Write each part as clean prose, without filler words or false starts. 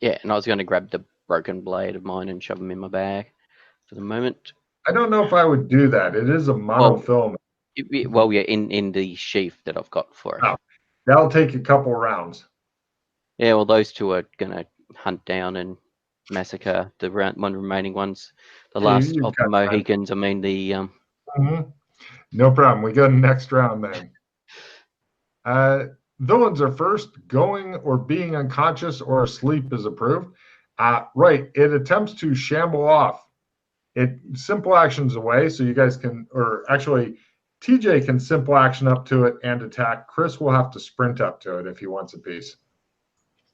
Yeah, and I was going to grab the broken blade of mine and shove them in my bag for the moment. I don't know if I would do that. It is a monofilament. Well, yeah, in the sheath that I've got for it. Oh, that'll take a couple rounds. Yeah, well, those two are going to hunt down and massacre the one remaining ones. The last of the Mohicans, I mean the... No problem. We go to next round then. Villains are first. Going or being unconscious or asleep is approved. Right. It attempts to shamble off. It simple actions away, so you guys can, or actually, TJ can simple action up to it and attack. Chris will have to sprint up to it if he wants a piece.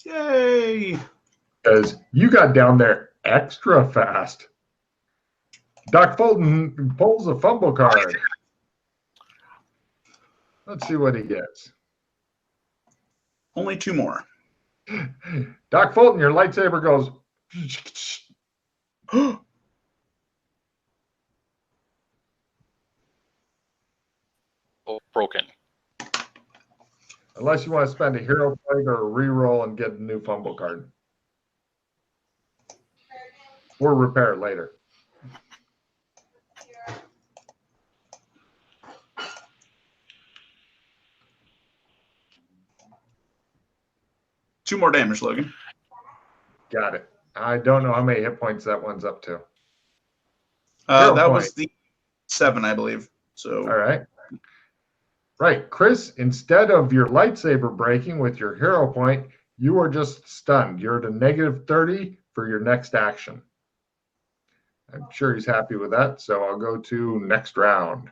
Yay! Because you got down there extra fast. Doc Fulton pulls a fumble card. Let's see what he gets. Only 2 more. Doc Fulton, your lightsaber goes. Broken. Unless you want to spend a hero point or a reroll and get a new fumble card. Or repair it later. Two more damage, Logan. Got it. I don't know how many hit points that one's up to. That was the 7, I believe. So all right. Right. Chris, instead of your lightsaber breaking with your hero point, you are just stunned. You're at a -30 for your next action. I'm sure he's happy with that, so I'll go to next round.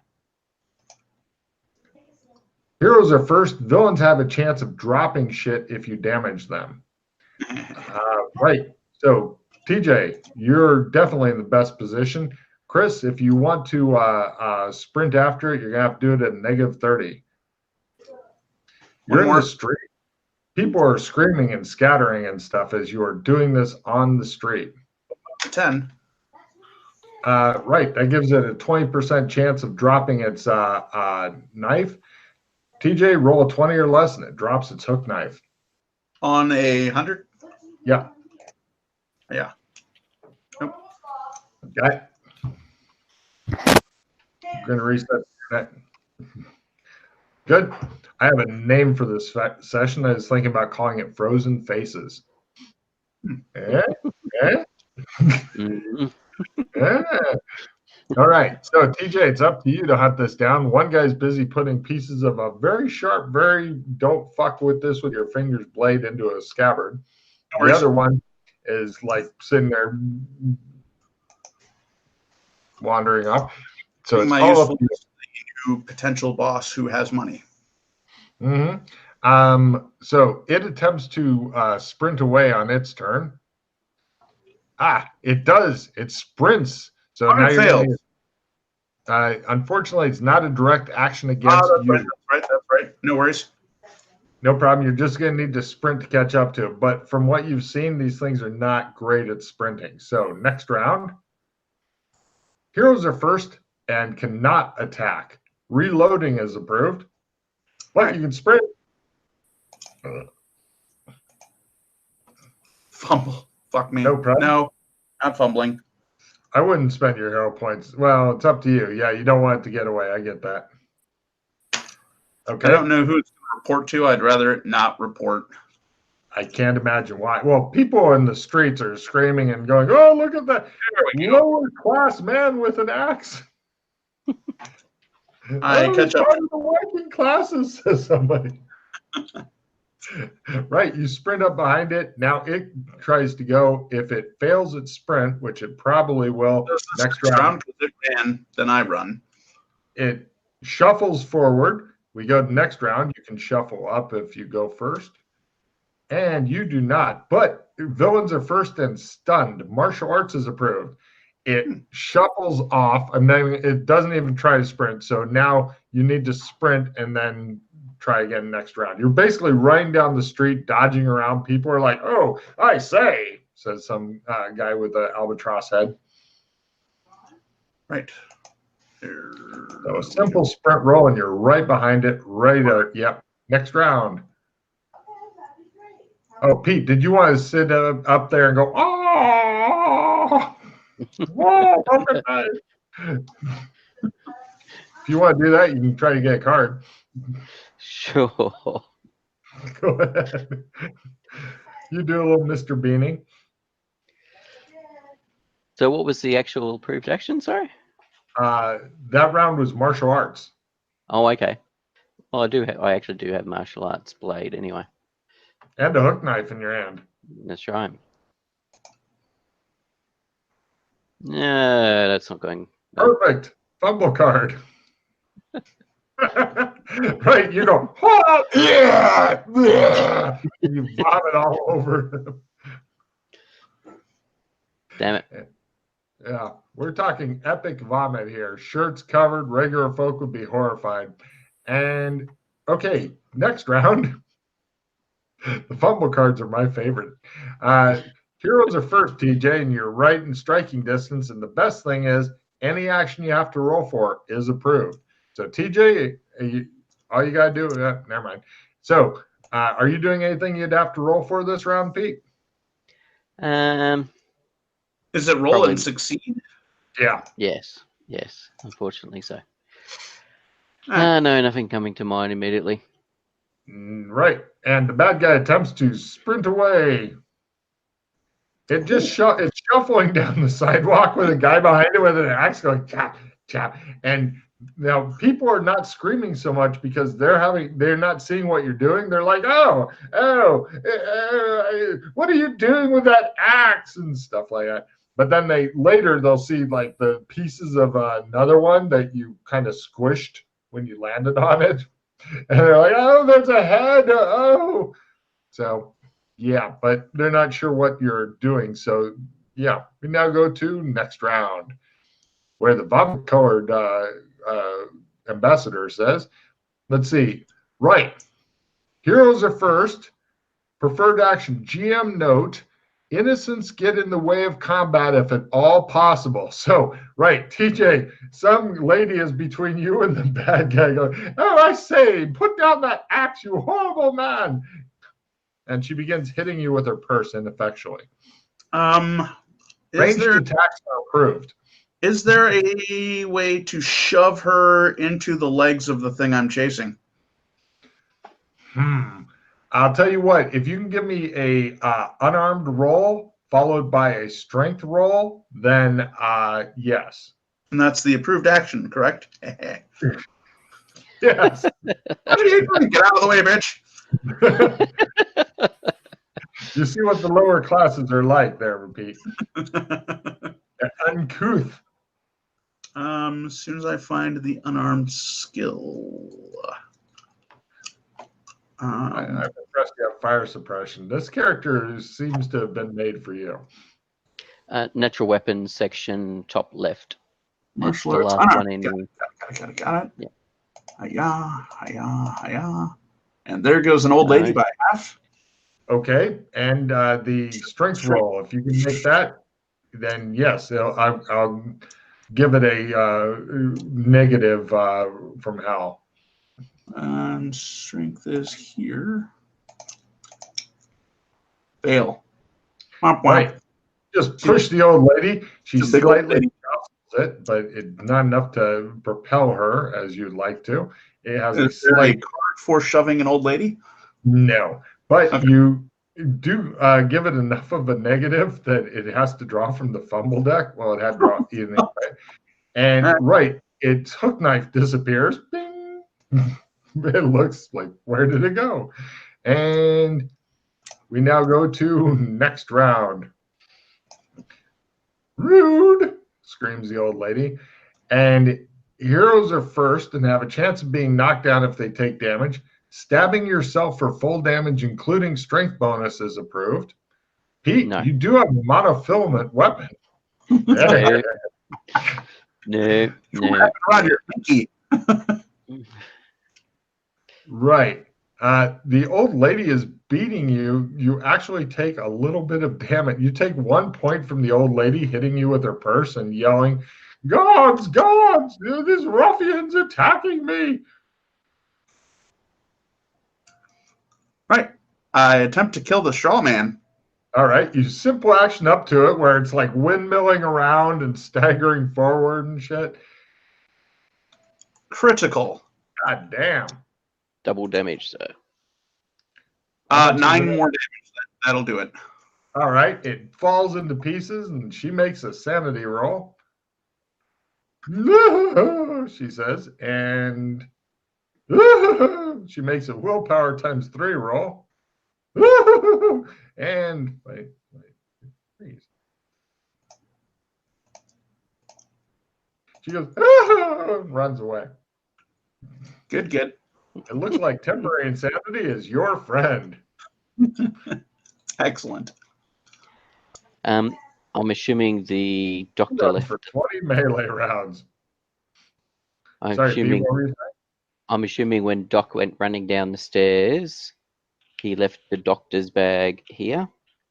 Heroes are first. Villains have a chance of dropping shit if you damage them. Right. So, TJ, you're definitely in the best position. Chris, if you want to sprint after it, you're going to have to do it at -30. You're in the street. People are screaming and scattering and stuff as you are doing this on the street. 10. Right. That gives it a 20% chance of dropping its knife. TJ, roll a 20 or less, and it drops its hook knife. On a 100? Yeah. Yeah. Nope. Okay. I'm going to reset that. Good. I have a name for this session. I was thinking about calling it Frozen Faces. All right. So, TJ, it's up to you to hunt this down. One guy's busy putting pieces of a very sharp, don't fuck with this with your fingers blade into a scabbard. The other one is like sitting there wandering up. So it's all up to you. Potential boss who has money. So it attempts to sprint away on its turn. It does. It sprints. So now it fails. Unfortunately, it's not a direct action against you. That's right. No worries. No problem. You're just going to need to sprint to catch up to it. But from what you've seen, these things are not great at sprinting. So next round, heroes are first and cannot attack. Reloading is approved. But you can sprint. Fumble. Fuck me. No problem. No, not fumbling. I wouldn't spend your hero points. Well, it's up to you. Yeah, you don't want it to get away. I get that. Okay. I don't know who it's going to report to. I'd rather it not report. I can't imagine why. Well, people in the streets are screaming and going, "Oh, look at that lower class man with an axe." I catch up. Part of the working classes, says somebody. Right, you sprint up behind it. Now it tries to go. If it fails its sprint, which it probably will, next round, it ran, then I run. It shuffles forward. We go to next round. You can shuffle up if you go first. And you do not. But villains are first and stunned. Martial arts is approved. It shuffles off, and then it doesn't even try to sprint. So now you need to sprint and then try again next round. You're basically running down the street, dodging around. People are like, "Oh, I say," says some guy with an albatross head. Right. So a simple sprint roll, and you're right behind it. Right. Yep. Next round. Oh, Pete, did you want to sit up there and go, oh, whoa, open knife? If you want to do that, you can try to get a card. Sure. Go ahead. You do a little Mr. Beanie. So what was the actual approved action, sorry? That round was martial arts. Oh, okay. Well, I actually do have martial arts blade anyway. And a hook knife in your hand. That's right. No, that's not going. Perfect. Fumble card. Right, you go, oh, yeah, yeah. You vomit all over them. Damn it. Yeah, we're talking epic vomit here. Shirts covered, regular folk would be horrified. And okay, next round. The fumble cards are my favorite. Heroes are first, TJ, and you're right in striking distance. And the best thing is any action you have to roll for is approved. So TJ, all you got to do, never mind. So are you doing anything you'd have to roll for this round, Pete? Is it roll probably, and succeed? Yeah. Yes, unfortunately so. No, nothing coming to mind immediately. Right. And the bad guy attempts to sprint away. It's shuffling down the sidewalk with a guy behind it with an axe going chop, chop. And now people are not screaming so much because they're not seeing what you're doing. They're like, oh, what are you doing with that axe and stuff like that. But then they'll see like the pieces of another one that you kind of squished when you landed on it. And they're like, oh, there's a head. Oh. So, yeah, but they're not sure what you're doing. So, yeah, we now go to next round where the vomit-colored ambassador says, let's see. Right. Heroes are first. Preferred action. GM note. Innocents get in the way of combat if at all possible. So, right, TJ, some lady is between you and the bad guy going, oh, I say, put down that axe, you horrible man. And she begins hitting you with her purse ineffectually. Ranged attacks are approved. Is there a way to shove her into the legs of the thing I'm chasing? I'll tell you what, if you can give me a unarmed roll followed by a strength roll, then yes. And that's the approved action, correct? Yes. What are you doing? Get out of the way, bitch. You see what the lower classes are like there, repeat. Uncouth. As soon as I find the unarmed skill. I'm impressed you have fire suppression. This character seems to have been made for you. Natural weapons section, top left. Martial arts. The last one in. Got it. Yeah. Hiya. And there goes an old lady by half. Okay, and the strength roll, if you can make that, then yes, I'll give it a negative from hell. And strength is here. Fail. Right. Just push the old lady. She slightly jostles it, but it's not enough to propel her as you'd like to. It has a slight card for shoving an old lady? No. But you do give it enough of a negative that it has to draw from the fumble deck. Well, it had draw anyway. And its hook knife disappears. Bing. It looks like, where did it go? And we now go to next round. Rude, screams the old lady. And heroes are first and have a chance of being knocked down if they take damage. Stabbing yourself for full damage, including strength bonus, is approved. Pete, you do have a monofilament weapon. No. Around your pinky. Right. The old lady is beating you. You actually take a little bit of damage. You take 1 point from the old lady hitting you with her purse and yelling, "Gods, gods, this ruffian's attacking me." Right. I attempt to kill the straw man. All right, you simple action up to it where it's like windmilling around and staggering forward and shit. Critical. God damn. Double damage, sir. 9 more damage. That'll do it. All right, it falls into pieces and she makes a sanity roll. She says, and she makes a willpower times 3 roll. And wait, please. She goes, and runs away. Good. It looks like temporary insanity is your friend. Excellent. I'm assuming the doctor left for 20 melee rounds. I'm assuming when Doc went running down the stairs, he left the doctor's bag here.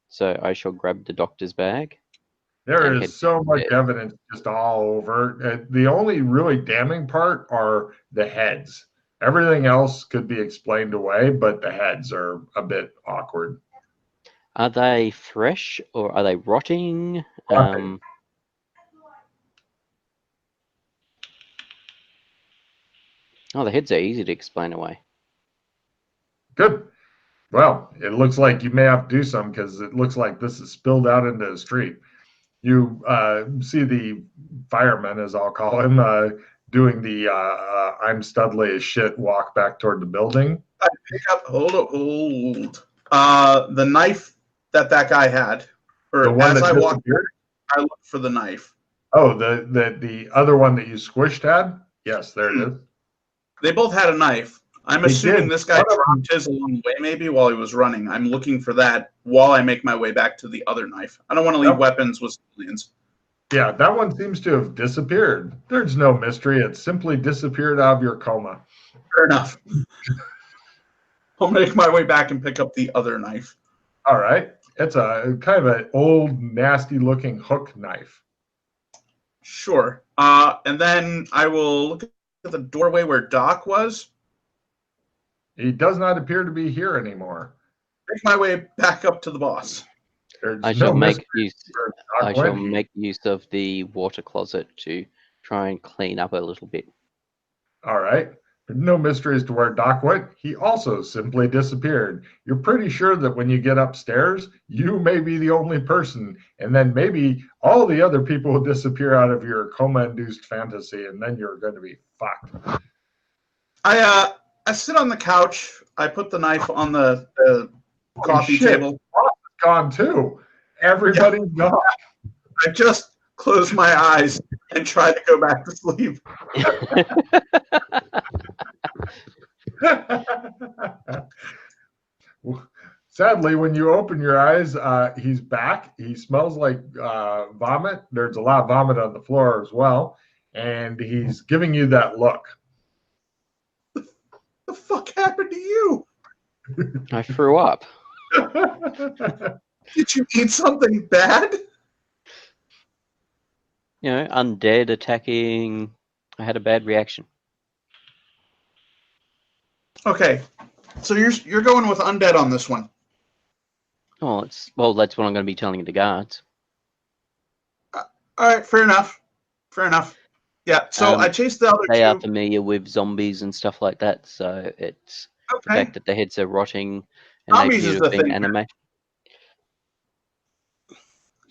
So I shall grab the doctor's bag. There is so much evidence just all over. The only really damning part are the heads. Everything else could be explained away, but the heads are a bit awkward. Are they fresh or are they rotting? Rotting. The heads are easy to explain away. Good. Well, it looks like you may have to do some because it looks like this is spilled out into the street. You see the fireman, as I'll call him, doing the I'm Studley as shit walk back toward the building. I pick up, hold. The knife that guy had. Or the one as that I walked, disappeared? I looked for the knife. Oh, the other one that you squished had? Yes, there it is. They both had a knife. I'm assuming this guy dropped his along the way maybe while he was running. I'm looking for that while I make my way back to the other knife. I don't want to leave weapons with civilians. Yeah, that one seems to have disappeared. There's no mystery. It simply disappeared out of your coma. Fair enough. I'll make my way back and pick up the other knife. All right. It's a kind of an old, nasty-looking hook knife. Sure. And then I will look at the doorway where Doc was. He does not appear to be here anymore. Make my way back up to the boss. I shall make use of the water closet to try and clean up a little bit. All right. No mystery as to where Doc went. He also simply disappeared. You're pretty sure that when you get upstairs, you may be the only person, and then maybe all the other people will disappear out of your coma-induced fantasy, and then you're going to be fucked. I sit on the couch. I put the knife on the coffee table. Gone too. Everybody's gone. I just close my eyes and try to go back to sleep. Sadly, when you open your eyes, he's back. He smells like vomit. There's a lot of vomit on the floor as well. And he's giving you that look. The fuck happened to you? I threw up. Did you eat something bad? You know, undead attacking. I had a bad reaction. Okay, so you're going with undead on this one. Oh, that's what I'm going to be telling the guards. All right, fair enough. Yeah, so I chased the other two. They are familiar with zombies and stuff like that, so it's the fact that the heads are rotting and zombies they is the thing. anime.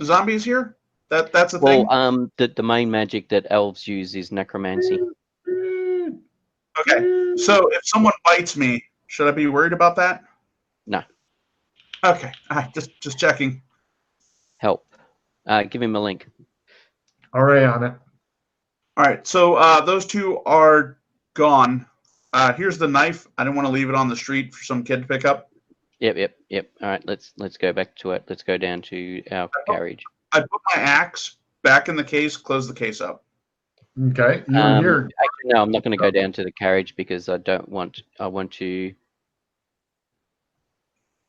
Zombies here? That's a thing? Well, the main magic that elves use is necromancy. Okay, so if someone bites me, should I be worried about that? No. Okay, just checking. Help. Give him a link. All right, on it. All right, so those two are gone. Here's the knife. I didn't want to leave it on the street for some kid to pick up. Yep. All right, let's go back to it. Let's go down to our carriage. I put my axe back in the case, close the case up. Okay. Actually, no, I'm not going to go down to the carriage because I want to.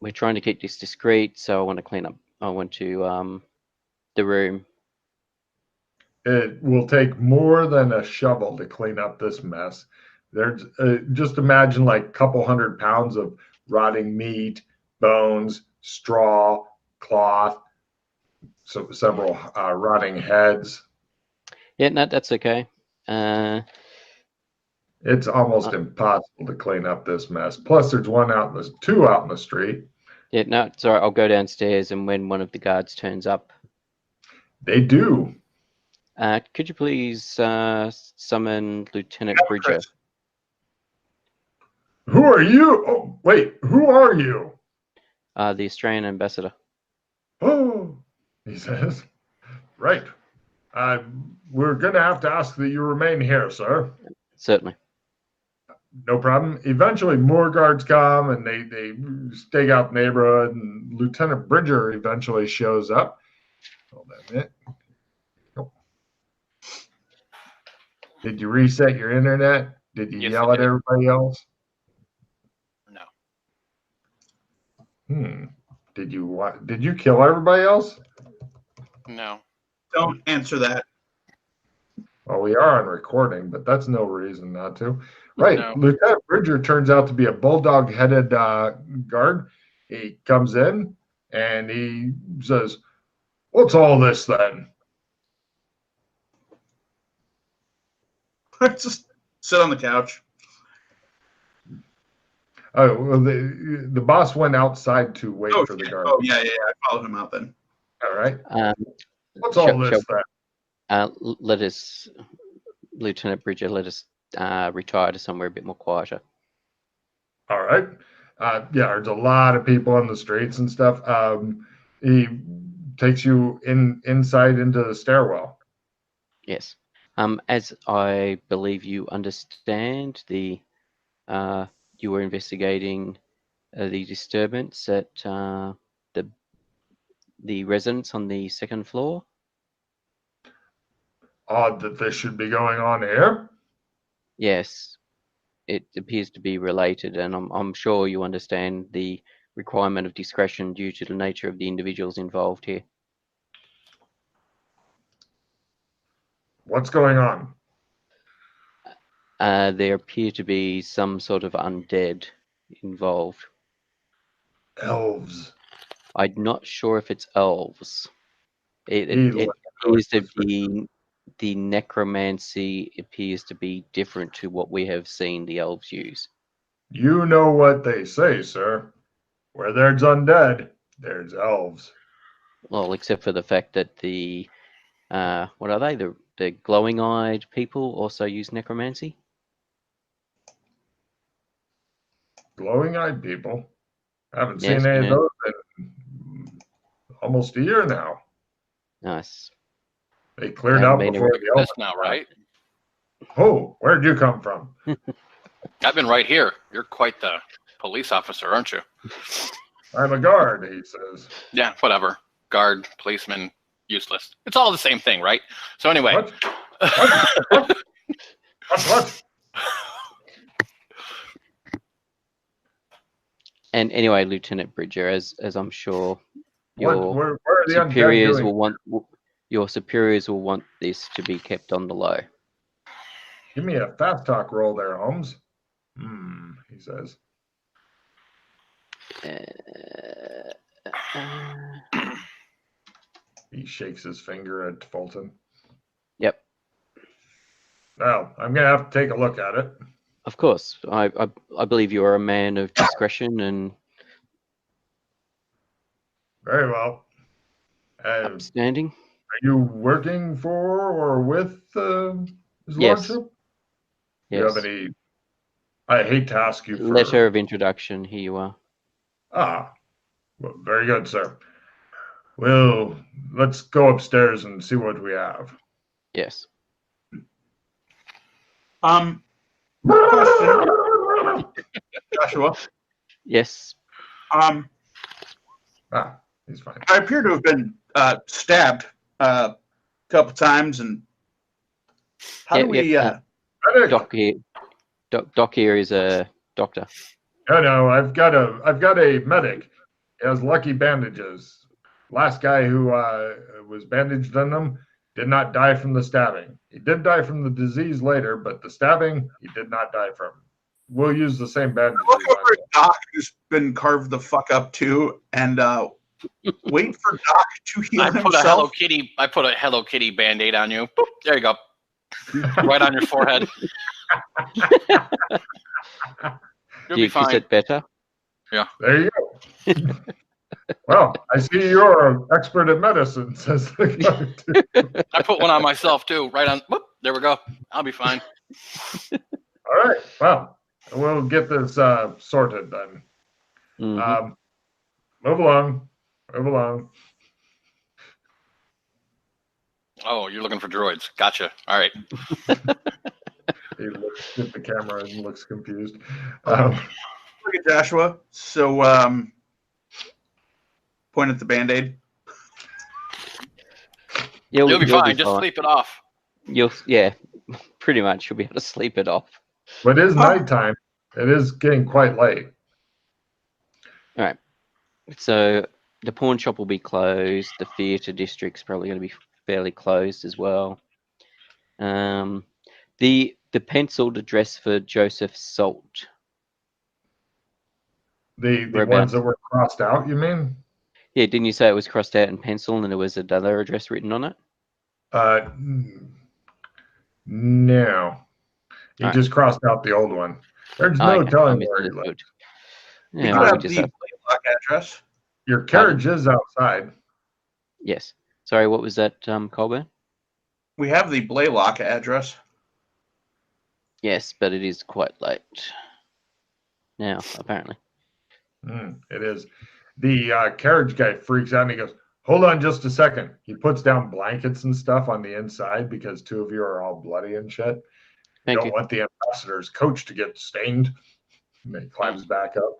We're trying to keep this discreet, so I want to clean up. I want to the room. It will take more than a shovel to clean up this mess. There's just imagine like a couple 100 pounds of rotting meat, bones, straw, cloth, so several rotting heads. Yeah, no, that's okay. It's almost impossible to clean up this mess. Plus, there's two out in the street. Yeah, no, it's all right. I'll go downstairs, and when one of the guards turns up, they do. Could you please summon Lieutenant Bridger? Who are you? Oh, wait, who are you? The Australian ambassador. Oh, he says. Right. We're going to have to ask that you remain here, sir. Certainly. No problem. Eventually, more guards come, and they stake out the neighborhood, and Lieutenant Bridger eventually shows up. Hold on a minute. Nope. Did you reset your internet? Did you yell at everybody else? No. Did you kill everybody else? No. Don't answer that. Well, we are on recording, but that's no reason not to. Right. No. Lieutenant Bridger turns out to be a bulldog-headed guard. He comes in and he says, "What's all this then?" Just sit on the couch. Oh, well, the boss went outside to wait for the guard. Oh, yeah. I followed him out then. All right. What's all all this then? Let us, Lieutenant Bridger, let us retire to somewhere a bit more quieter. All right. Yeah, there's a lot of people on the streets and stuff. He takes you inside into the stairwell. Yes. As I believe you understand, you were investigating the disturbance at the residence on the second floor. Odd that this should be going on here. Yes, it appears to be related, and I'm sure you understand the requirement of discretion due to the nature of the individuals involved here. What's going on? There appear to be some sort of undead involved. Elves. I'm not sure if it's elves. It appears to be the necromancy appears to be different to what we have seen the elves use. You know what they say, sir. Where there's undead, there's elves. Well, except for the fact that the what are they? The glowing-eyed people also use necromancy. Glowing-eyed people. I haven't seen any of those in almost a year now. Nice. They cleared out before the elves now, right? Oh, where'd you come from? I've been right here. You're quite the police officer, aren't you? I'm a guard, he says. Yeah, whatever. Guard, policeman, useless. It's all the same thing, right? So anyway. What? And anyway, Lieutenant Bridger, as I'm sure your superiors will want this to be kept on the low. Give me a fast talk roll there, Holmes. He says. He shakes his finger at Fulton. Yep. Well, I'm going to have to take a look at it. Of course. I believe you are a man of discretion and... Very well. Upstanding. Are you working for or with his lordship? Yes. Do you have any... I hate to ask you for... Letter of introduction. Here you are. Well, very good, sir. Well, let's go upstairs and see what we have. Yes. Question. Joshua. Yes. He's fine. I appear to have been stabbed a couple times, and how do we? Doc here is a doctor. No, I've got a medic. He has lucky bandages. Last guy who was bandaged on him did not die from the stabbing. He did die from the disease later, but the stabbing he did not die from. we'll use the same bandage. Look over at Doc, who's been carved the fuck up too, and wait for Doc to heal himself. I put a Hello Kitty Band-Aid on you. Boop, there you go. Right on your forehead. You'll be fine. Is it better? Yeah. There you go. Well, I see you're an expert at medicine, says the guy. I put one on myself too. Right on. Whoop, there we go. I'll be fine. All right. Well, we'll get this sorted then. Mm-hmm. Move along. Move along. Oh, you're looking for droids. Gotcha. All right. He looks at the camera and looks confused. Look at Joshua. So, point at the Band-Aid. You'll be fine. Just sleep it off. Yeah, pretty much. You'll be able to sleep it off. But it is nighttime. It is getting quite late. All right. So the pawn shop will be closed. The theatre district's probably going to be fairly closed as well. The penciled address for Joseph Salt. The ones that were crossed out, you mean? Yeah, didn't you say it was crossed out in pencil and then there was another address written on it? No. You just crossed out the old one. There's no telling where you lived. Yeah, you have the Blaylock address. Your carriage is outside. Yes. Sorry, what was that, Colbert? We have the Blaylock address. Yes, but it is quite late now, apparently. It is. The carriage guy freaks out and he goes, "Hold on just a second." He puts down blankets and stuff on the inside because two of you are all bloody and shit. You don't want the ambassador's coach to get stained. And he climbs back up.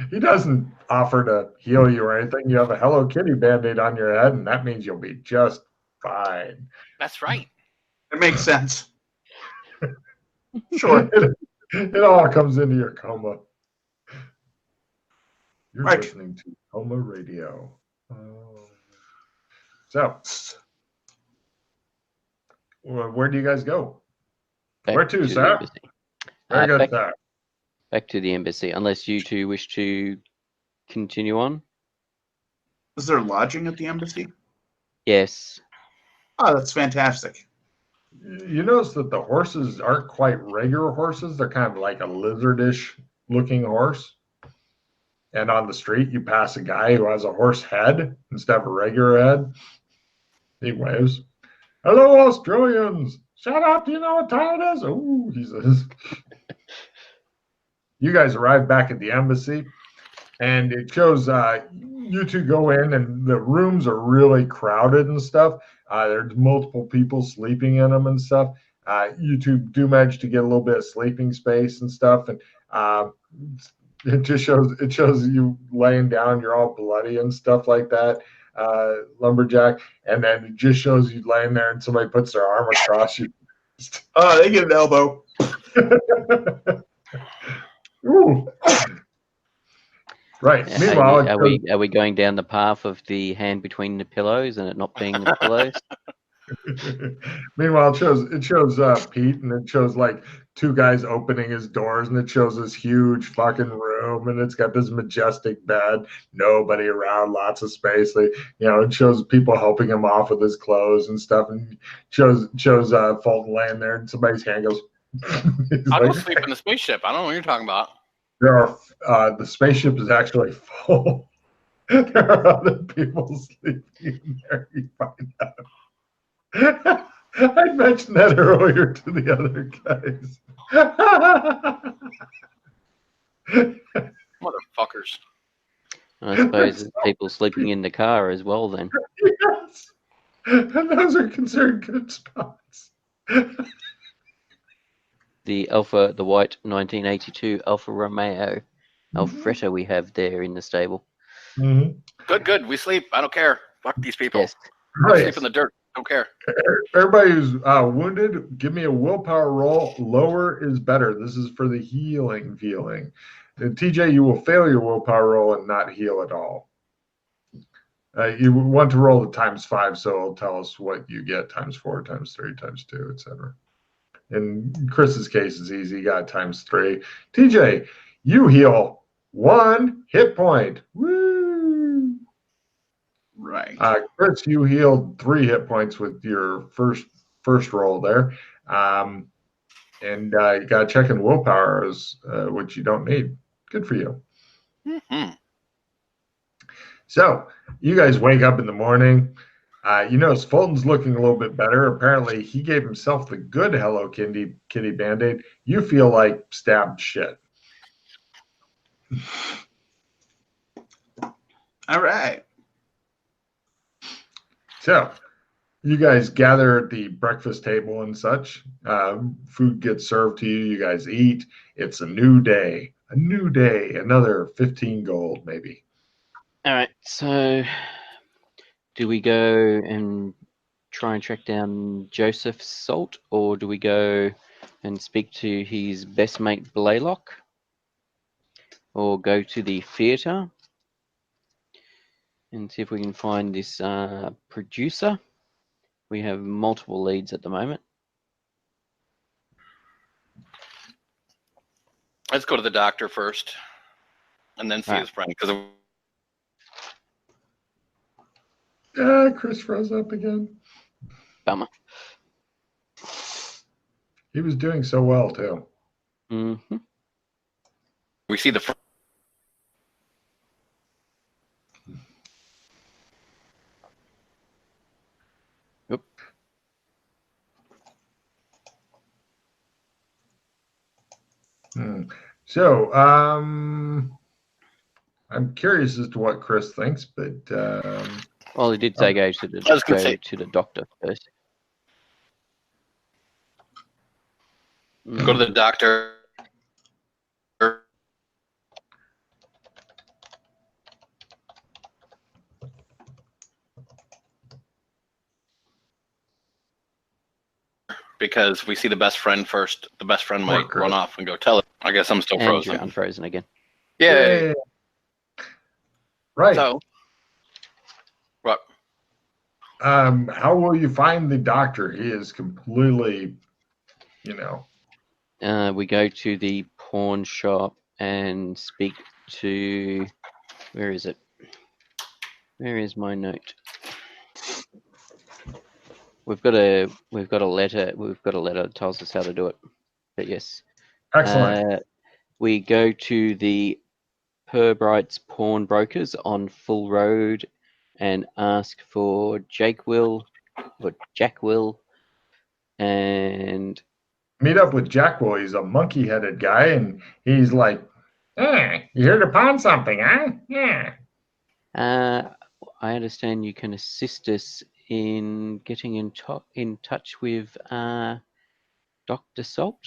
He doesn't offer to heal you or anything. You have a Hello Kitty Band-Aid on your head, and that means you'll be just fine. That's right. It makes sense. Sure. It all comes into your coma. You're listening to Coma Radio. So, where do you guys go? Where to, sir? Very good, sir. Back to the embassy, unless you two wish to continue on. Is there lodging at the embassy? Yes. Oh, that's fantastic. You notice that the horses aren't quite regular horses. They're kind of like a lizardish looking horse. And on the street, you pass a guy who has a horse head instead of a regular head. He waves. "Hello, Australians. Shut up. Do you know what time it is?" "Oh," he says. You guys arrive back at the embassy, and it shows you two go in, and the rooms are really crowded and stuff. There's multiple people sleeping in them and stuff. You two do manage to get a little bit of sleeping space and stuff, and it just shows you laying down. You're all bloody and stuff like that, lumberjack, and then it just shows you laying there, and somebody puts their arm across you. Oh, they get an elbow. Ooh. Right. Meanwhile, are we going down the path of the hand between the pillows and it not being the pillows? Meanwhile, it shows Pete, and it shows like two guys opening his doors, and it shows this huge fucking room, and it's got this majestic bed, nobody around, lots of space. It shows people helping him off with his clothes and stuff, and shows Fulton laying there, and somebody's hand goes. I don't sleep in the spaceship. I don't know what you're talking about. There are the spaceship is actually full. There are other people sleeping in there. You find out. I mentioned that earlier to the other guys. Motherfuckers. I suppose there's people sleeping in the car as well then. Yes. And those are considered good spots. The white 1982 Alfa Romeo Alfretta we have there in the stable. Mm-hmm. Good. We sleep. I don't care. Fuck these people. Yes. Right. Sleep in the dirt. Don't care. Everybody who's wounded, give me a willpower roll. Lower is better. This is for the healing feeling. And TJ, you will fail your willpower roll and not heal at all. You want to roll the ×5, so it'll tell us what you get: ×4, ×3, ×2, etc. In Chris's case, it's easy. You got ×3. TJ, you heal 1 hit point. Woo! Right. Chris, you healed 3 hit points with your first roll there. And you got to check in willpower, which you don't need. Good for you. Mm-hmm. So you guys wake up in the morning. You notice Fulton's looking a little bit better. Apparently, he gave himself the good Hello Kitty Band-Aid. You feel like stabbed shit. All right. So you guys gather at the breakfast table and such. Food gets served to you. You guys eat. It's a new day. A new day. Another 15 gold, maybe. All right. So do we go and try and track down Joseph Salt, or do we go and speak to his best mate Blaylock, or go to the theatre and see if we can find this producer? We have multiple leads at the moment. Let's go to the doctor first, and then see his friend. Because Chris froze up again. Bummer. He was doing so well too. Mm-hmm. We see the. Yep. So, I'm curious as to what Chris thinks, but well, he did say go to the doctor first. Go to the doctor. Because we see the best friend first. The best friend might run off and go tell it. I guess I'm still frozen. You're unfrozen again. Yay. Right. So, what? How will you find the doctor? He is completely, we go to the pawn shop and speak to. Where is it? Where is my note? We've got a letter. We've got a letter that tells us how to do it. But yes. Excellent. We go to the Purbright's pawnbrokers on Full Road and ask for Jack Will, and meet up with Jack Will. He's a monkey-headed guy, and he's like, "You here to pawn something, huh? Yeah." I understand you can assist us in getting in touch with Dr. Salt.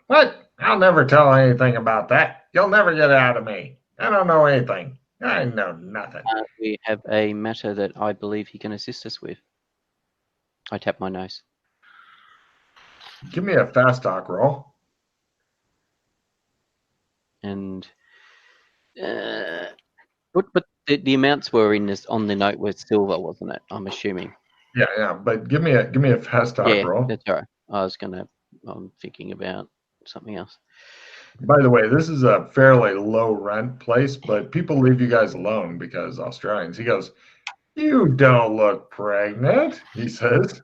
What? I'll never tell anything about that. You'll never get it out of me. I don't know anything. I know nothing. We have a matter that I believe he can assist us with. I tap my nose. Give me a fast talk roll. And but the amounts were on the note were silver, wasn't it? I'm assuming. Yeah. But give me a fast talk roll. That's all right. I'm thinking about something else. By the way, this is a fairly low rent place, but people leave you guys alone because Australians. He goes, "You don't look pregnant," he says.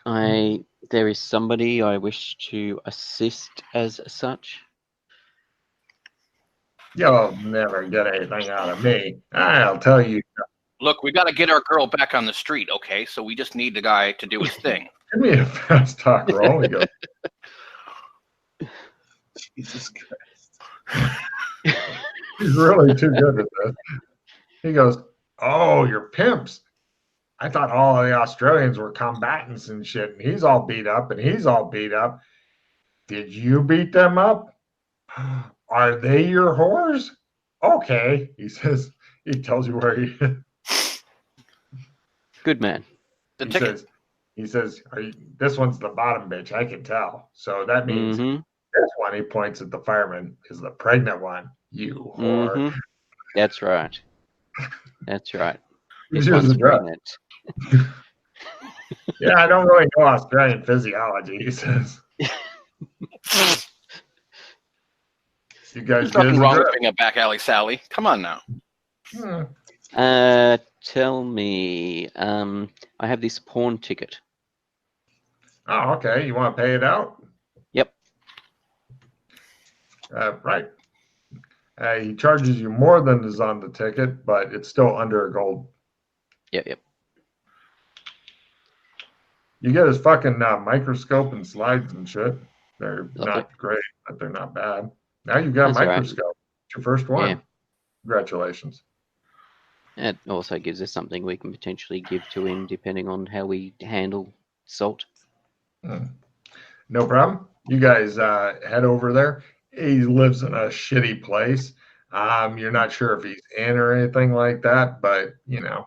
There is somebody I wish to assist as such. You'll never get anything out of me. I'll tell you. Look, we got to get our girl back on the street, okay? So we just need the guy to do his thing. Give me a fast talk roll. He goes, Jesus Christ. He's really too good at this. He goes, "Oh, you're pimps. I thought all of the Australians were combatants and shit, and he's all beat up, and he's all beat up. Did you beat them up? Are they your whores? Okay," he says. He tells you where he is. Good man. He says, "This one's the bottom bitch, I can tell. So that means this one," he points at the fireman, "is the pregnant one. You whore." That's right. That's right. This one's pregnant. Yeah, I don't really know Australian physiology, he says. You guys There's nothing get wrong with being a back alley Sally. Come on now. Tell me, I have this pawn ticket. Oh, okay. You want to pay it out? Yep. Right. He charges you more than is on the ticket, but it's still under a gold. Yep. You get his fucking microscope and slides and shit. They're Lovely. not great, but they're not bad. Now you've got a That's all right. microscope. It's your first one. Yeah. Congratulations. It also gives us something we can potentially give to him depending on how we handle salt. No problem. You guys head over there. He lives in a shitty place. You're not sure if he's in or anything like that, but you know.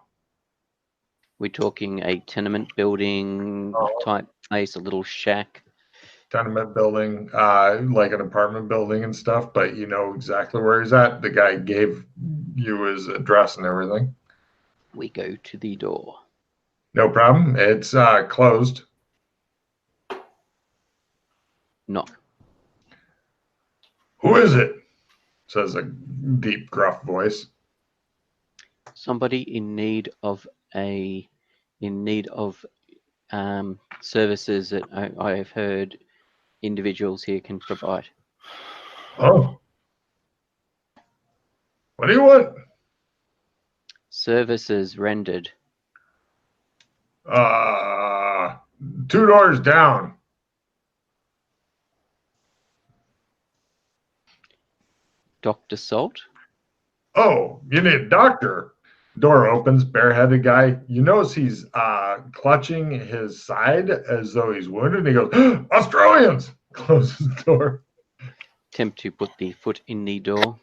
We're talking a tenement building type place, a little shack. Tenement building, like an apartment building and stuff, but you know exactly where he's at. The guy gave you his address and everything. We go to the door. No problem. It's closed. Knock. Who is it? Says a deep, gruff voice. Somebody in need of services that I have heard individuals here can provide. Oh. What do you want? Services rendered. 2 doors down. Dr. Salt? Oh, you need a doctor. Door opens, bareheaded guy. You notice he's clutching his side as though he's wounded. He goes, Australians! Closes the door. Attempt to put the foot in the door.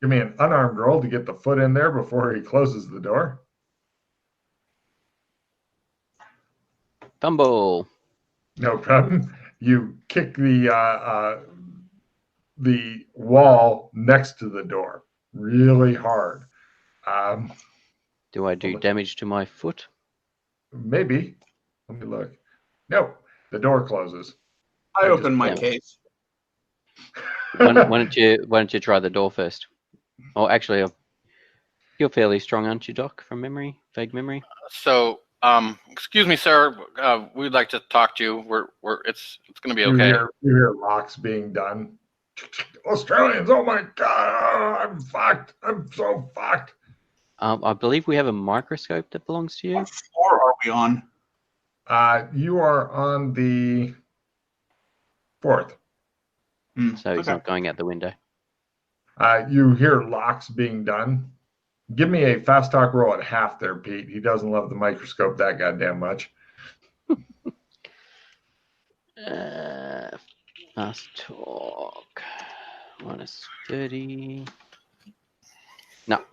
Give me an unarmed roll to get the foot in there before he closes the door. Fumble. No problem. You kick the wall next to the door really hard. Do I do damage to my foot? Maybe. Let me look. No, the door closes. I open my case. Why don't you try the door first? Oh, actually, you're fairly strong, aren't you, Doc? From memory, vague memory. So, excuse me, sir. We'd like to talk to you. It's going to be okay. You hear locks being done. Australians! Oh my God! I'm fucked. I'm so fucked. I believe we have a microscope that belongs to you. What floor are we on? You are on the 4th. So he's not going out the window. You hear locks being done. Give me a fast talk roll at half there, Pete. He doesn't love the microscope that goddamn much. Fast talk. -30. No.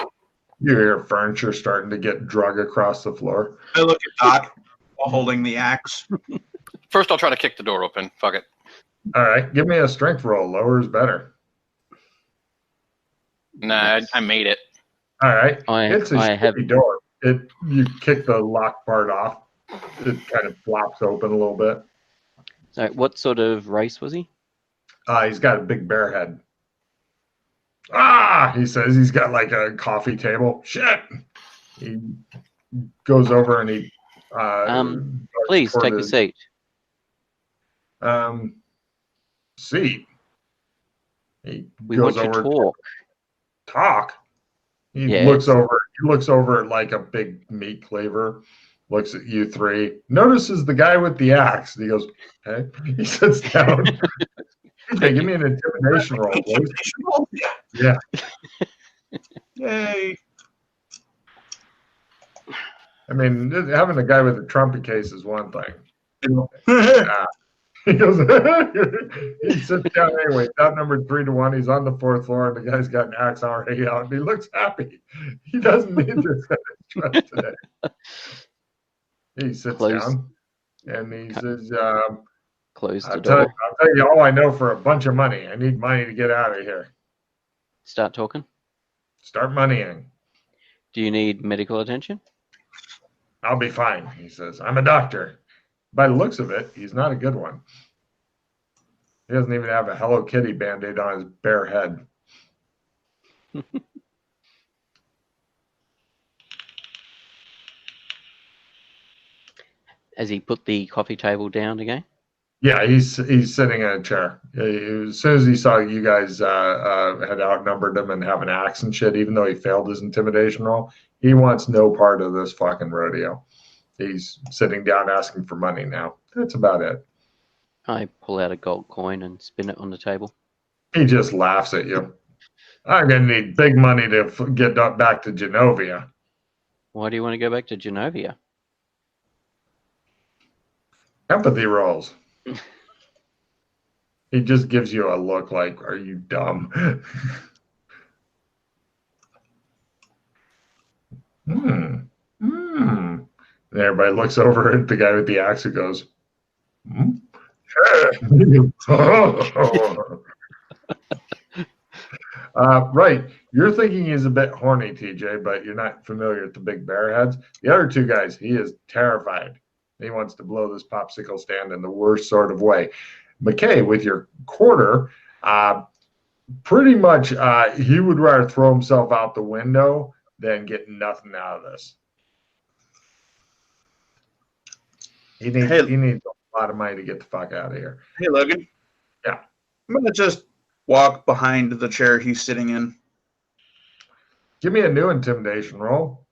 You hear furniture starting to get drug across the floor. I look at Doc while holding the axe. First, I'll try to kick the door open. Fuck it. All right, give me a strength roll. Lower is better. Nah, I made it. All right, it's a shitty door. You kick the lock part off. It kind of flops open a little bit. So, what sort of race was he? He's got a big bear head. He says he's got like a coffee table. Shit. He goes over and he. Please take a seat. Seat. We want to talk. Talk. He looks over at like a big meat cleaver. Looks at you three. Notices the guy with the axe. And he goes, "Hey." He sits down. Okay, give me an intimidation roll, please. Yeah. Yay. I mean, having a guy with a trumpet case is one thing. He goes, he sits down anyway. That number 3-1. He's on the 4th floor, and the guy's got an axe already out, and he looks happy. He doesn't need this stress today. He sits down, and he says, Close the door. I'll tell you all I know for a bunch of money. I need money to get out of here. Start talking. Start moneying. Do you need medical attention? I'll be fine, he says. I'm a doctor. By the looks of it, he's not a good one. He doesn't even have a Hello Kitty Band-Aid on his bare head. Has he put the coffee table down again? Yeah, he's sitting in a chair. As soon as he saw you guys had outnumbered him and have an axe and shit, even though he failed his intimidation roll, he wants no part of this fucking rodeo. He's sitting down asking for money now. That's about it. I pull out a gold coin and spin it on the table. He just laughs at you. I'm going to need big money to get back to Genovia. Why do you want to go back to Genovia? Empathy rolls. He just gives you a look like, are you dumb? And everybody looks over at the guy with the axe who goes, right. You're thinking he's a bit horny, TJ, but you're not familiar with the big bear heads. The other two guys, he is terrified. He wants to blow this popsicle stand in the worst sort of way. McKay, with your quarter, pretty much he would rather throw himself out the window than get nothing out of this. He needs a lot of money to get the fuck out of here. Hey, Logan. Yeah. I'm going to just walk behind the chair he's sitting in. Give me a new intimidation roll.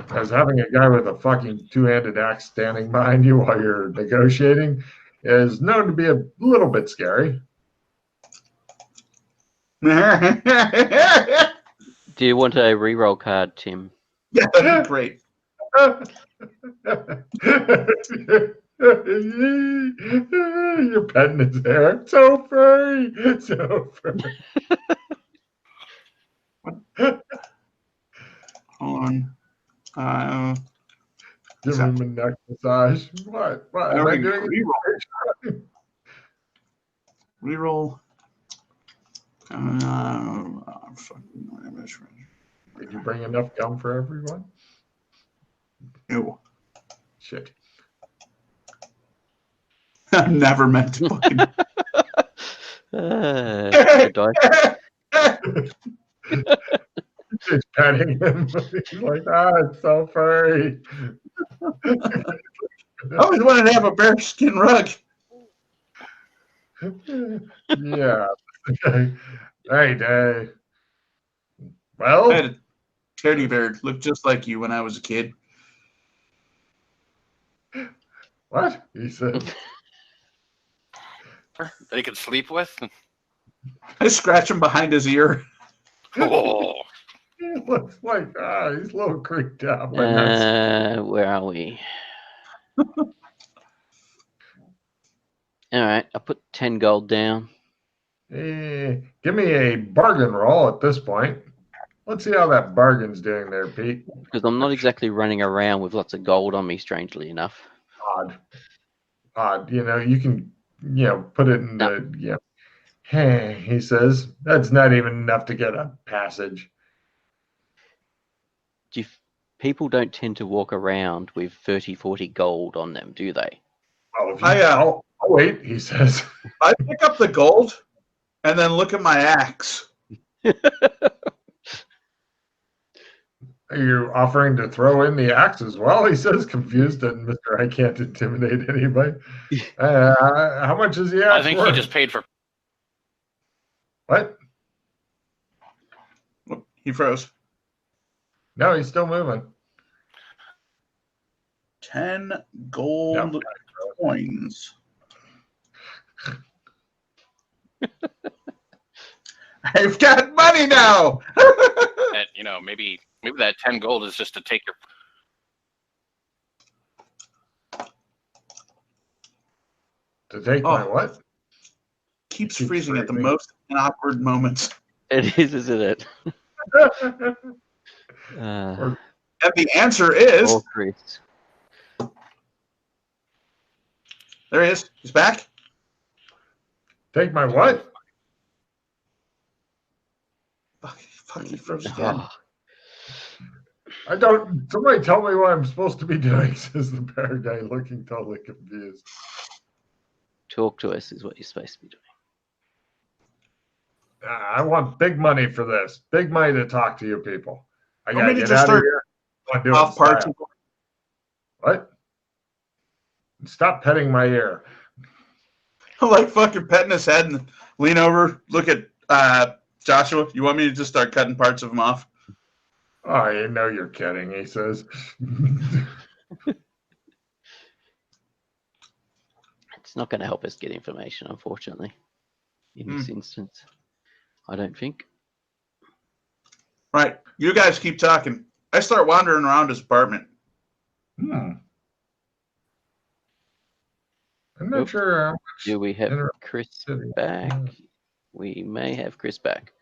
As having a guy with a fucking two-handed axe standing behind you while you're negotiating is known to be a little bit scary. Do you want a reroll card, Tim? Yeah, that'd be great. You're petting his hair. So furry. So furry. Hold on. Give him a neck massage. What? Am I doing reroll? Reroll. Did you bring enough gum for everyone? No. Shit. I never meant to fucking. He's petting him. He's like, it's so furry. I always wanted to have a bearskin rug. Yeah. Right. Well, I had a teddy bear look just like you when I was a kid. What? He said. That he could sleep with? I scratch him behind his ear. Oh. He looks like, he's a little creeped out. Where are we? All right, I put 10 gold down. Give me a bargain roll at this point. Let's see how that bargain's doing there, Pete. Because I'm not exactly running around with lots of gold on me, strangely enough. Odd. You can, put it in the, Hey, he says, that's not even enough to get a passage. People don't tend to walk around with 30, 40 gold on them, do they? Well, I'll wait, he says. I pick up the gold and then look at my axe. Are you offering to throw in the axe as well? He says, confused, and Mr. I can't intimidate anybody. How much is the axe I think worth? he just paid for. What? He froze. No, he's still moving. 10 gold coins. I've got money now. That, maybe that 10 gold is just to take your. To take my what? Keeps freezing at the most awkward moments. It is, isn't it? And the answer is. Oh, Chris. There he is. He's back. Take my what? Fuck, he froze again. I don't. Somebody tell me what I'm supposed to be doing, says the bear guy, looking totally confused. Talk to us is what you're supposed to be doing. I want big money for this. Big money to talk to you people. I Want gotta me to get just out of start here. I do off it parts style. of What? Stop petting my ear. like fucking petting his head and lean over, look at Joshua. You want me to just start cutting parts of him off? Oh, you know you're kidding, he says. It's not going to help us get information, unfortunately, in this instance. I don't think. Right. You guys keep talking. I start wandering around his apartment. I'm not sure how much. Do we have Chris back? We may have Chris back.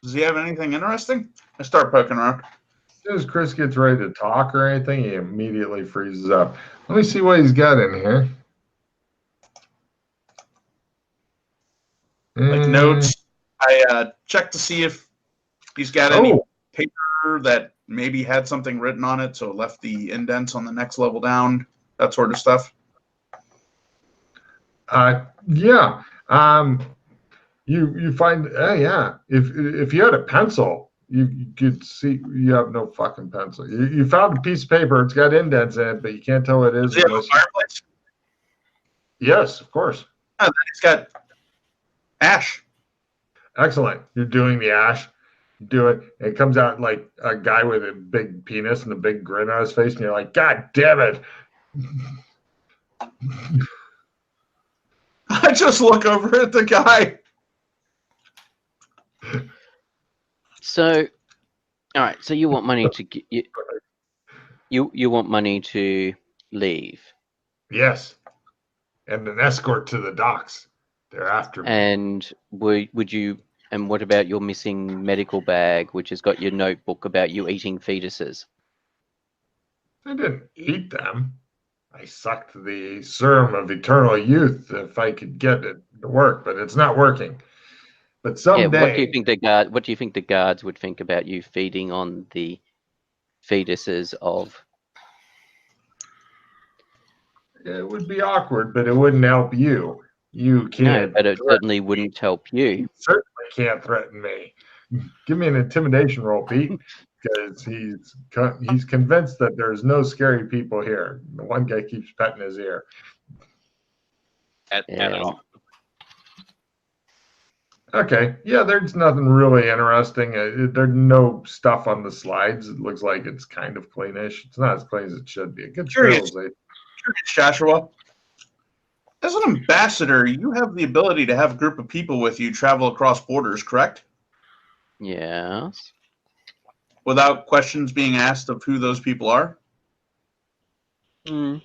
Does he have anything interesting? I start poking around. As soon as Chris gets ready to talk or anything, he immediately freezes up. Let me see what he's got in here. Like notes. I check to see if he's got any paper that maybe had something written on it, so it left the indents on the next level down, that sort of stuff. Yeah. You find if you had a pencil, you could see you have no fucking pencil. You found a piece of paper. It's got indents in it, but you can't tell what it is. Does he have a fireplace? Yes, of course. Oh, then he's got ash. Excellent. You're doing the ash. You do it. It comes out like a guy with a big penis and a big grin on his face, and you're like, God damn it. I just look over at the guy. So, all right. So you want money to get you want money to leave? Yes, and an escort to the docks. They're after me. And would you? And what about your missing medical bag, which has got your notebook about you eating fetuses? I didn't eat them. I sucked the serum of eternal youth if I could get it to work, but it's not working. But someday, what do you think the guards would think about you feeding on the fetuses of? It would be awkward, but it wouldn't help you. You can't. No, but it certainly wouldn't help you. You certainly can't threaten me. Give me an intimidation roll, Pete, because he's convinced that there's no scary people here. The one guy keeps petting his ear. At all. Okay. Yeah, there's nothing really interesting. There's no stuff on the slides. It looks like it's kind of cleanish. It's not as clean as it should be. It gets Curious, Joshua. As an ambassador, you have the ability to have a group of people with you travel across borders, correct? Yes. Without questions being asked of who those people are? Mm.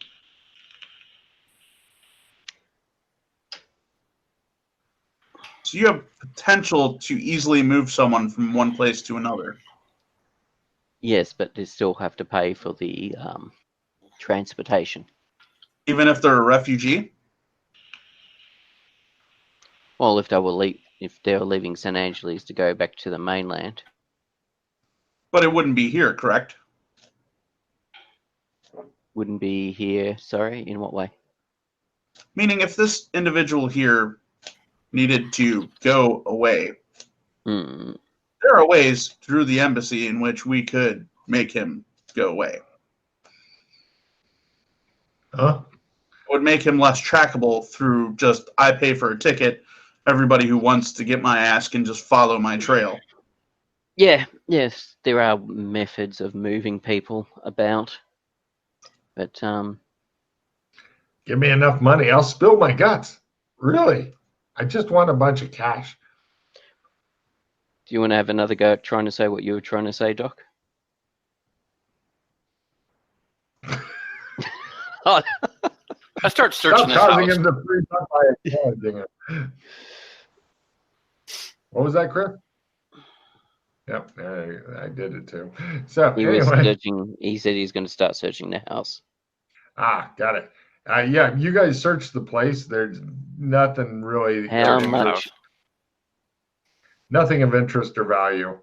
So you have potential to easily move someone from one place to another. Yes, but they still have to pay for the transportation. Even if they're a refugee? Well, if they were leaving San Angeles to go back to the mainland. But it wouldn't be here, correct? Wouldn't be here. Sorry, in what way? Meaning if this individual here needed to go away, there are ways through the embassy in which we could make him go away. Huh? It would make him less trackable through just, I pay for a ticket, everybody who wants to get my ass can just follow my trail. Yeah, yes, there are methods of moving people about, but give me enough money, I'll spill my guts. Really, I just want a bunch of cash. Do you want to have another go at trying to say what you were trying to say, Doc? I start searching this causing house. him to freeze up by acknowledging it. What was that, Chris? Yep, I did it too. So he said he's going to start searching the house. Got it. Yeah, you guys searched the place. There's nothing really. How much? Nothing of interest or value.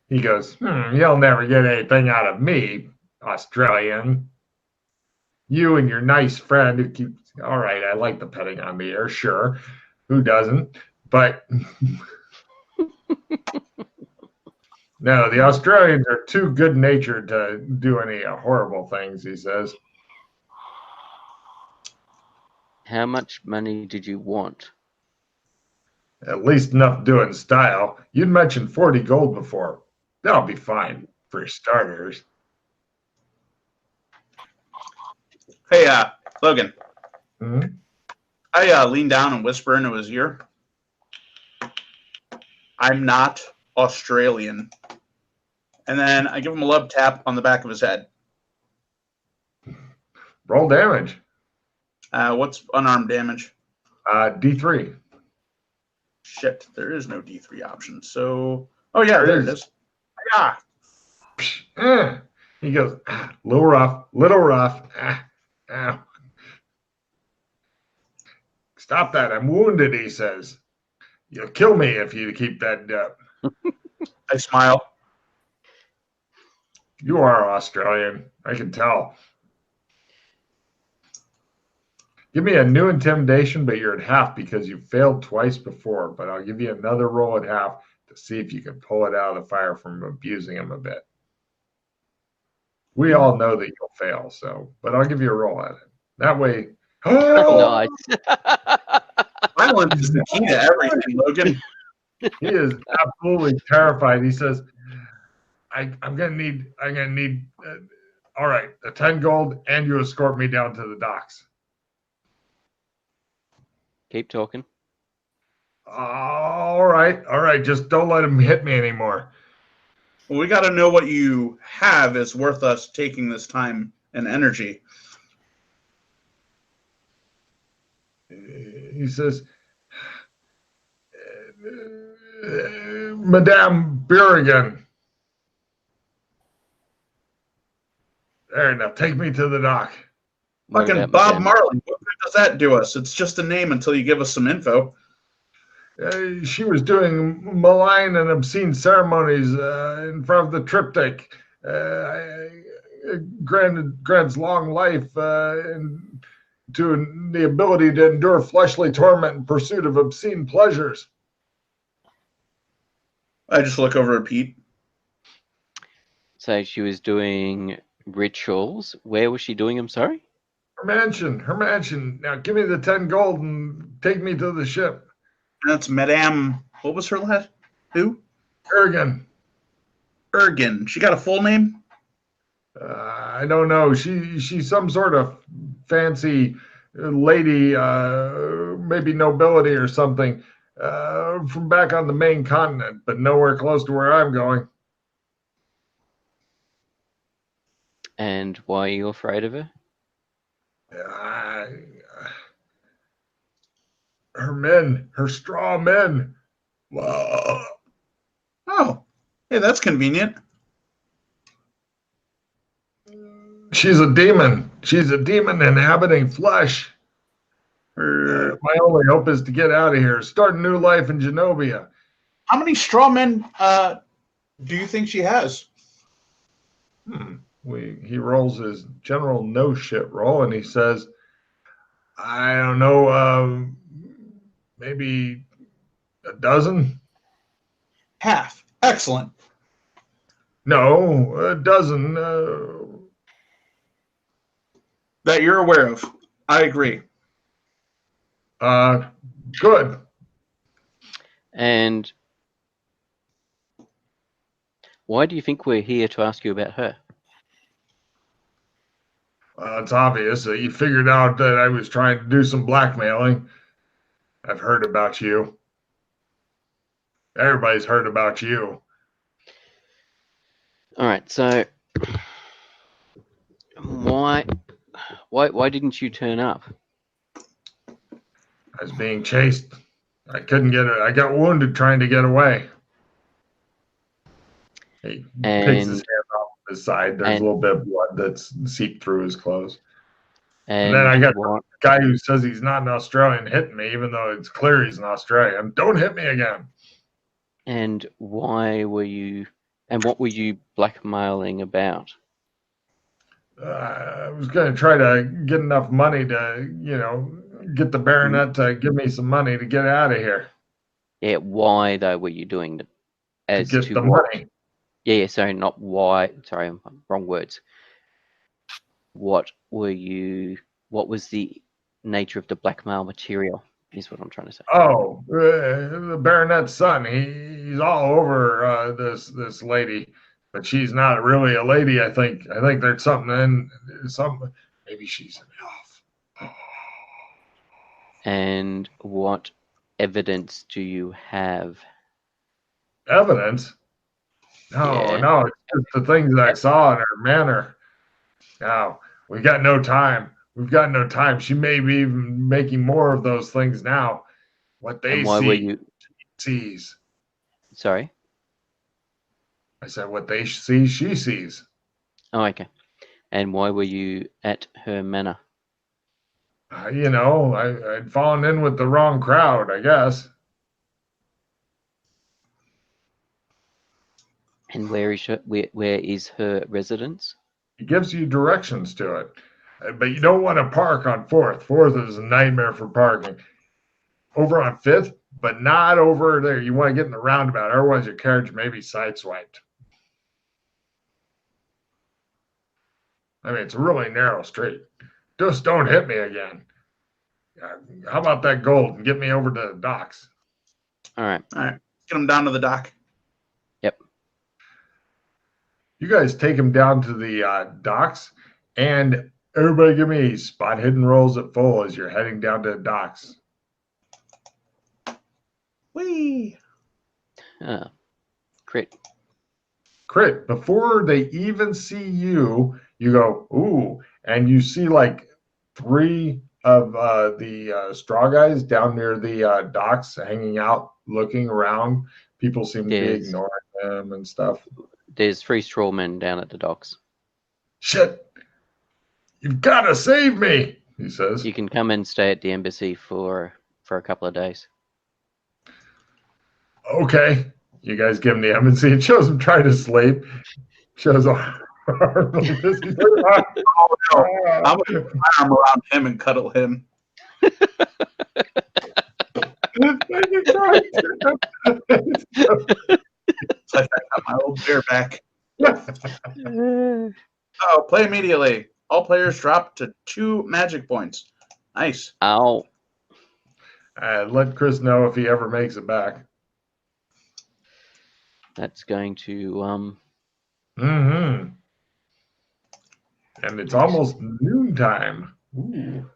He goes, you'll never get anything out of me, Australian. You and your nice friend who keeps, all right, I like the petting on the air, sure. Who doesn't? But no, the Australians are too good-natured to do any horrible things, he says. How much money did you want? At least enough to do it in style. You'd mentioned 40 gold before. That'll be fine for starters. Hey, Logan. Mm-hmm. I lean down and whisper into his ear. I'm not Australian. And then I give him a love tap on the back of his head. Roll damage. What's unarmed damage? D3. Shit, there is no D3 option. So, oh yeah, there it is. Yeah. He goes, little rough. Ow. Stop that, I'm wounded, he says. You'll kill me if you keep that up. I smile. You are Australian, I can tell. Give me a new intimidation, but you're at half because you failed twice before. But I'll give you another roll at half to see if you can pull it out of the fire from abusing him a bit. We all know that you'll fail, but I'll give you a roll at it. That way. Oh, nice. Violence is the key to everything, Logan. He is absolutely terrified. He says, I'm gonna need all right, the 10 gold, and you escort me down to the docks. Keep talking. All right. Just don't let him hit me anymore. Well, we got to know what you have is worth us taking this time and energy. He says, Madame Birrigan. There, now take me to the dock. Fucking Bob Marley. What good does that do us? It's just a name until you give us some info. She was doing malign and obscene ceremonies in front of the triptych. Grants long life and to the ability to endure fleshly torment in pursuit of obscene pleasures. I just look over at Pete. So she was doing rituals. Where was she doing them, sorry? Her mansion. Now give me the 10 gold and take me to the ship. That's Madame. What was her last? Who? Ergen. She got a full name? I don't know. She's some sort of fancy lady, maybe nobility or something, from back on the main continent, but nowhere close to where I'm going. And why are you afraid of her? Her straw men. Whoa. Oh, hey, that's convenient. She's a demon. She's a demon inhabiting flesh. My only hope is to get out of here, start a new life in Genovia. How many straw men do you think she has? He rolls his general no shit roll and he says, I don't know, maybe a dozen? Half. Excellent. No, a dozen. That you're aware of. I agree. Good. And why do you think we're here to ask you about her? It's obvious that you figured out that I was trying to do some blackmailing. I've heard about you. Everybody's heard about you. All right, so why didn't you turn up? I was being chased. I couldn't get it. I got wounded trying to get away. He takes his hand off his side. There's a little bit of blood that's seeped through his clothes. And then I got a guy who says he's not an Australian hitting me, even though it's clear he's an Australian. Don't hit me again. And why were you And what were you blackmailing about? I was going to try to get enough money to, get the baronet to give me some money to get out of here. Yeah, why though were you doing it? To get the money. Yeah, sorry, not why. Sorry, wrong words. What was the nature of the blackmail material, is what I'm trying to say. Oh, the baronet's son. He's all over this lady, but she's not really a lady. I think there's something. Maybe she's an elf. And what evidence do you have? Evidence? No, it's just the things that I saw in her manner. Now, we got no time. We've got no time. She may be even making more of those things now. What they see, she sees. Sorry? I said what they see, she sees. Oh, okay. And why were you at her manor? I'd fallen in with the wrong crowd, I guess. And where is her residence? It gives you directions to it. But you don't want to park on 4th. 4th is a nightmare for parking. Over on 5th, but not over there. You want to get in the roundabout. Otherwise, your carriage may be sideswiped. I mean, it's a really narrow street. Just don't hit me again. How about that gold and get me over to the docks? All right. Get him down to the dock. Yep. You guys take him down to the docks, and everybody give me spot hidden rolls at full as you're heading down to the docks. Whee! Crit. Before they even see you, you go, ooh, and you see like 3 of the straw guys down near the docks hanging out, looking around. People seem to be ignoring them and stuff. There's 3 straw men down at the docks. Shit! You've got to save me, he says. You can come and stay at the embassy for a couple of days. Okay. You guys give him the embassy. It shows him trying to sleep. Shows horribly busy. Oh, no. I'm going to put my arm around him and cuddle him. It's like I got my old bear back. Oh, play immediately. All players drop to 2 magic points. Nice. Ow. Let Chris know if he ever makes it back. That's going to And it's almost noontime. Ooh.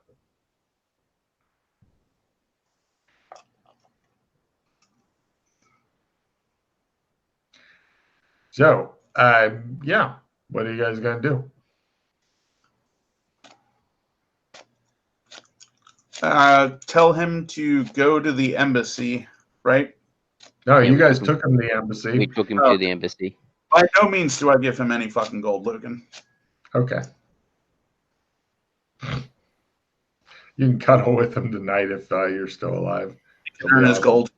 So, yeah, what are you guys going to do? Tell him to go to the embassy, right? No, you guys took him to the embassy. We took him to the embassy. By no means do I give him any fucking gold, Logan. Okay. You can cuddle with him tonight if you're still alive. He can earn his gold.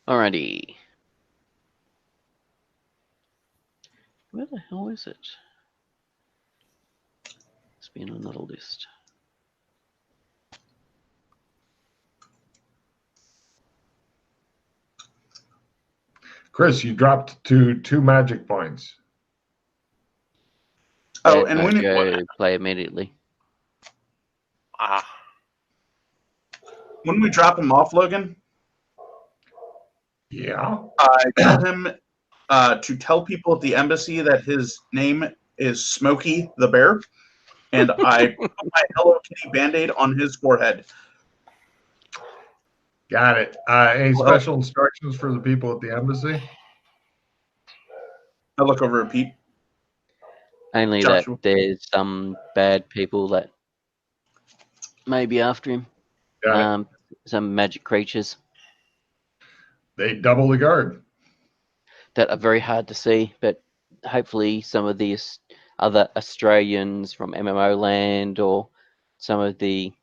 Alrighty. Where the hell is it? It's been on another list. Chris, you dropped to 2 magic points. Oh, and when you play immediately. When we drop him off, Logan, yeah, I tell him to tell people at the embassy that his name is Smokey the Bear, and I put my Hello Kitty Band-Aid on his forehead. Got it. Any special instructions for the people at the embassy? I look over at Pete. Only Joshua. That there's some bad people that may be after him. Some magic creatures. They double the guard. That are very hard to see, but hopefully some of the other Australians from MMO land or some of the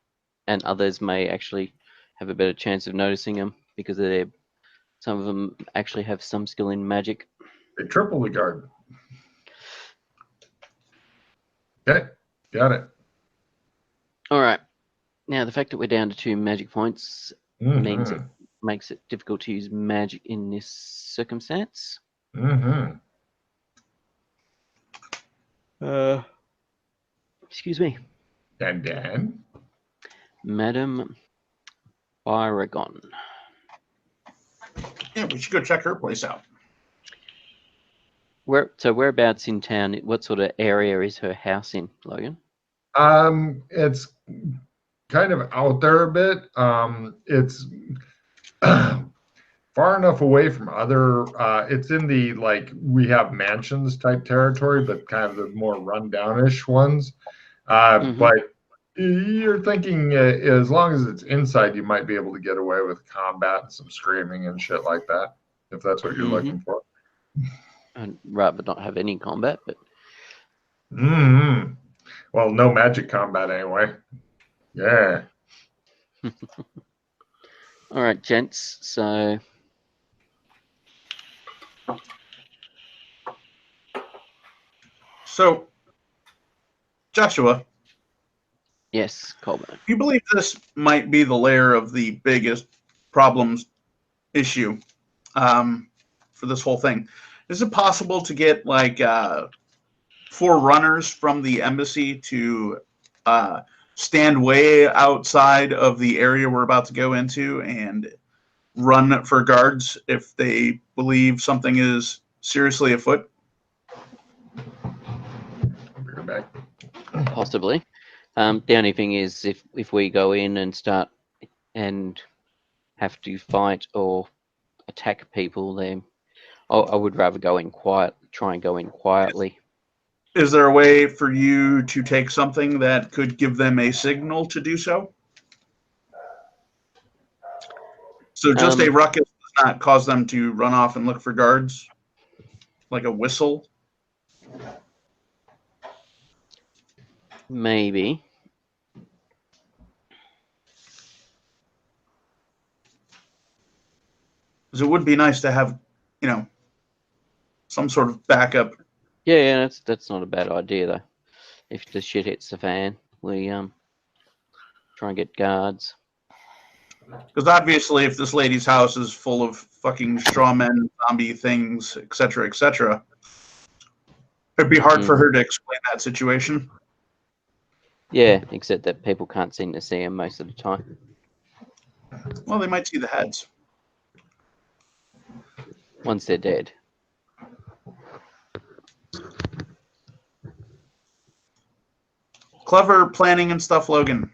and others may actually have a better chance of noticing them because some of them actually have some skill in magic. They triple the guard. Okay, got it. All right. Now, the fact that we're down to 2 magic points means it makes it difficult to use magic in this circumstance. Excuse me. And Dan? Madam Byragon. Yeah, we should go check her place out. Whereabouts in town, what sort of area is her house in, Logan? It's kind of out there a bit. It's far enough away from other, it's in the, like, we have mansions type territory, but kind of the more rundownish ones. But you're thinking as long as it's inside, you might be able to get away with combat and some screaming and shit like that, if that's what you're looking for. I'd rather not have any combat, but... Well, no magic combat anyway. Yeah. All right, gents, so... So, Joshua. Yes, Colburn. You believe this might be the lair of the biggest problems issue for this whole thing? Is it possible to get like 4 runners from the embassy to stand way outside of the area we're about to go into and run for guards if they believe something is seriously afoot? Possibly. The only thing is if we go in and start and have to fight or attack people, then I would rather go in try and go in quietly. Is there a way for you to take something that could give them a signal to do so? So just a ruckus does not cause them to run off and look for guards? Like a whistle? Maybe. Because it would be nice to have, some sort of backup. Yeah, that's not a bad idea though. If the shit hits the fan, we try and get guards. Because obviously, if this lady's house is full of fucking straw men, zombie things, etc., it'd be hard for her to explain that situation. Yeah, except that people can't seem to see them most of the time. Well, they might see the heads. Once they're dead. Clever planning and stuff, Logan.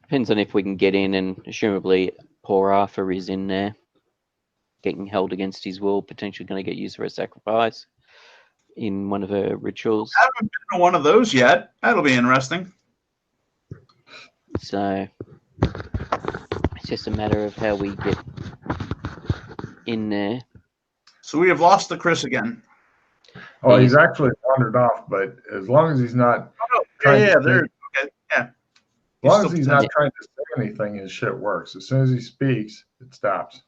Depends on if we can get in, and assumably poor Arthur is in there, getting held against his will, potentially going to get used for a sacrifice in one of her rituals. I haven't been to one of those yet. That'll be interesting. So it's just a matter of how we get in there. So we have lost the Chris again. Oh, he's actually wandered off, but as long as he's not Okay, as long as he's not trying to say anything, his shit works. As soon as he speaks, it stops.